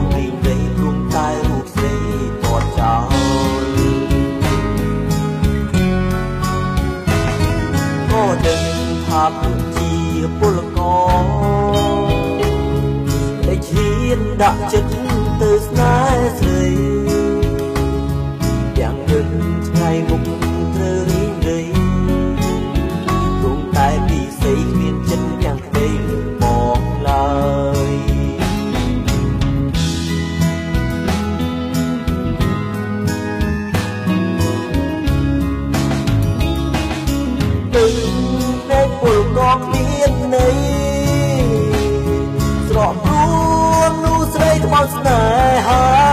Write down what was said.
ងរីងរៃព្រមតែរូបស្រីតតចោលក៏ដឹងថាពិតជាពលករដែលឈានដាក់ចិត្តទៅស្នេហ៍ស្រីយ៉ាងយឺនថ្ងៃមុខត្រូវរីងរៃព្រមតែពីស្រីគ្មានចិត្តយ៉ាងក្តីមកឡើយពេលពលក៏គ្មានន័យស្រកព្រួននោះស្រីត្បូងស្នេហា